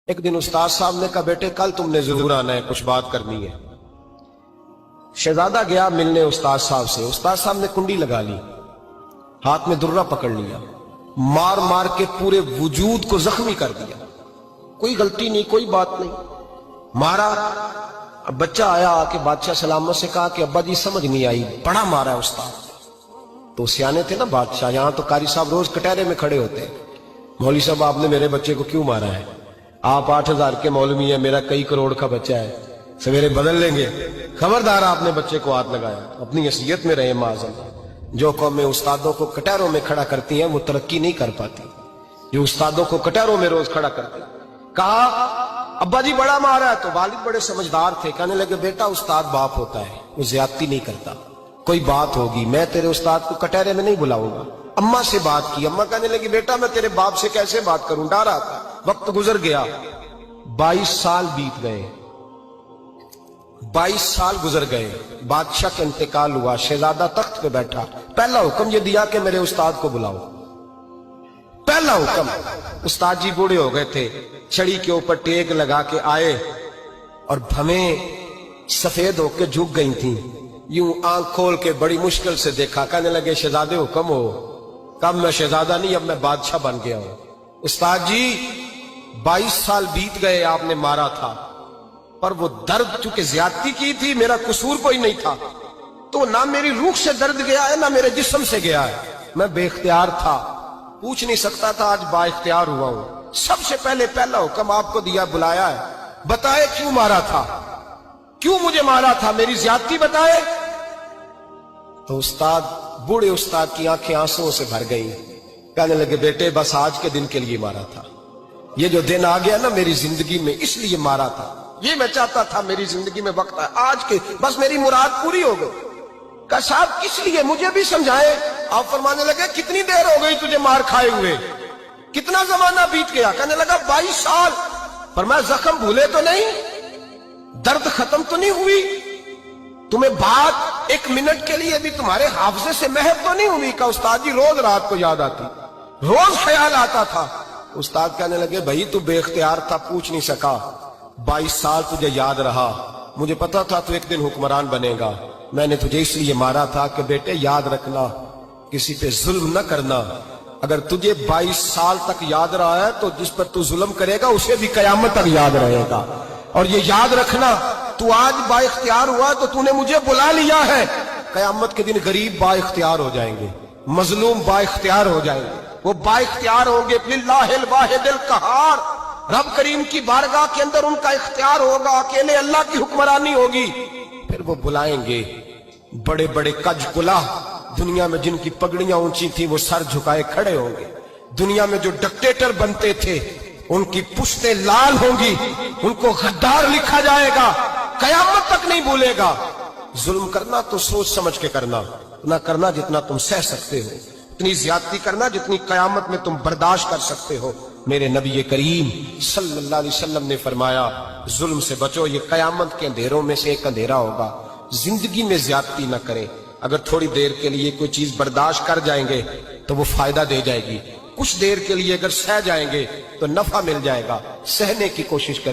ایک دن استاد صاحب نے کہا بیٹے کل تم نے ضرور آنا ہے، کچھ بات کرنی ہے۔ شہزادہ گیا ملنے استاد صاحب سے، استاد صاحب نے کنڈی لگا لی، ہاتھ میں درہ پکڑ لیا، مار مار کے پورے وجود کو زخمی کر دیا، کوئی غلطی نہیں، کوئی بات نہیں، مارا۔ اب بچہ آیا آ کے بادشاہ سلامت سے کہا کہ ابا جی سمجھ نہیں آئی، بڑا مارا ہے استاد۔ تو سیانے تھے نا بادشاہ، یہاں تو قاری صاحب روز کٹہرے میں کھڑے ہوتے ہیں، مولوی صاحب آپ نے میرے بچے کو کیوں مارا ہے؟ آپ 8,000 کے مولوی ہیں، میرا کئی کروڑ کا بچہ ہے، سویرے بدل لیں گے، خبردار آپ نے بچے کو ہاتھ لگایا، اپنی حیثیت میں رہے معاذاللہ۔ جو قومیں استادوں کو کٹہروں میں کھڑا کرتی ہیں وہ ترقی نہیں کر پاتی، جو استادوں کو کٹہروں میں روز کھڑا کرتے ہیں۔ کہا ابا جی بڑا مارا ہے، تو والد بڑے سمجھدار تھے، کہنے لگے بیٹا استاد باپ ہوتا ہے، وہ زیادتی نہیں کرتا، کوئی بات ہوگی میں تیرے استاد کو کٹہرے میں نہیں بلاؤں گا۔ اماں سے بات کی، اماں کہنے لگی بیٹا میں تیرے باپ سے کیسے بات کروں، ڈر رہا تھا۔ وقت گزر گیا، 22 سال بیت گئے، 22 سال گزر گئے، بادشاہ کا انتقال ہوا، شہزادہ تخت پہ بیٹھا، پہلا حکم یہ دیا کہ میرے استاد کو بلاؤ، پہلا حکم۔ استاد جی بوڑھے ہو گئے تھے، چھڑی کے اوپر ٹیک لگا کے آئے اور بھویں سفید ہو کے جھک گئی تھیں، یوں آنکھ کھول کے بڑی مشکل سے دیکھا، کہنے لگے شہزادے حکم ہو۔ کب میں شہزادہ نہیں، اب میں بادشاہ بن گیا ہوں۔ استاد جی 22 سال بیت گئے، آپ نے مارا تھا، پر وہ درد چونکہ زیادتی کی تھی، میرا قصور کوئی نہیں تھا، تو نہ میری روح سے درد گیا ہے نہ میرے جسم سے گیا ہے، میں بے اختیار تھا، پوچھ نہیں سکتا تھا، آج با اختیار ہوا ہوں۔ سب سے پہلے پہلا حکم آپ کو دیا، بلایا ہے، بتائے کیوں مارا تھا، کیوں مجھے مارا تھا، میری زیادتی بتائے۔ تو استاد، بوڑھے استاد کی آنکھیں آنسوں سے بھر گئی، کہنے لگے بیٹے بس آج کے دن کے لیے مارا تھا، یہ جو دن آ گیا نا میری زندگی میں اس لیے مارا تھا، یہ میں چاہتا تھا میری زندگی میں وقت ہے، آج کے بس میری مراد پوری ہو گئی۔ کہا صاحب کس لیے، مجھے بھی سمجھائے۔ آپ فرمانے لگے کتنی دیر ہو گئی تجھے مار کھائے ہوئے، کتنا زمانہ بیت گیا؟ کہنے لگا 22 سال۔ فرمایا زخم بھولے تو نہیں، درد ختم تو نہیں ہوئی، تمہیں بات 1 منٹ کے لیے بھی تمہارے حافظے سے محو تو نہیں ہوئی؟ کہ استاد جی روز رات کو یاد آتی، روز خیال آتا تھا۔ استاد کہنے لگے بھائی تو بے اختیار تھا، پوچھ نہیں سکا، 22 سال تجھے یاد رہا، مجھے پتا تھا تو ایک دن حکمران بنے گا، میں نے تجھے اس لیے مارا تھا کہ بیٹے یاد رکھنا، کسی پہ ظلم نہ کرنا، اگر تجھے 22 سال تک یاد رہا ہے تو جس پر تو ظلم کرے گا اسے بھی قیامت تک یاد رہے گا، اور یہ یاد رکھنا تو آج با اختیار ہوا تو تو نے مجھے بلا لیا ہے، قیامت کے دن غریب با اختیار ہو جائیں گے، مظلوم با اختیار ہو جائیں گے، وہ با اختیار ہوں گے، للہ الواحد القہار، رب کریم کی بارگاہ کے اندر ان کا اختیار ہوگا، اکیلے اللہ کی حکمرانی ہوگی، پھر وہ بلائیں گے بڑے بڑے کج کلا، دنیا میں جن کی پگڑیاں اونچی تھی وہ سر جھکائے کھڑے ہوں گے، دنیا میں جو ڈکٹیٹر بنتے تھے ان کی پشتیں لال ہوں گی، ان کو غدار لکھا جائے گا، قیامت تک نہیں بھولے گا۔ ظلم کرنا تو سوچ سمجھ کے کرنا، نہ کرنا جتنا تم سہ سکتے ہو، اتنی زیادتی کرنا جتنی قیامت میں تم برداشت کر سکتے ہو۔ میرے نبی کریم صلی اللہ علیہ وسلم نے فرمایا ظلم سے بچو، یہ قیامت کے اندھیروں میں سے ایک اندھیرا ہوگا، زندگی میں زیادتی نہ کریں، اگر تھوڑی دیر کے لیے کوئی چیز برداشت کر جائیں گے تو وہ فائدہ دے جائے گی، کچھ دیر کے لیے اگر سہ جائیں گے تو نفع مل جائے گا، سہنے کی کوشش کریں۔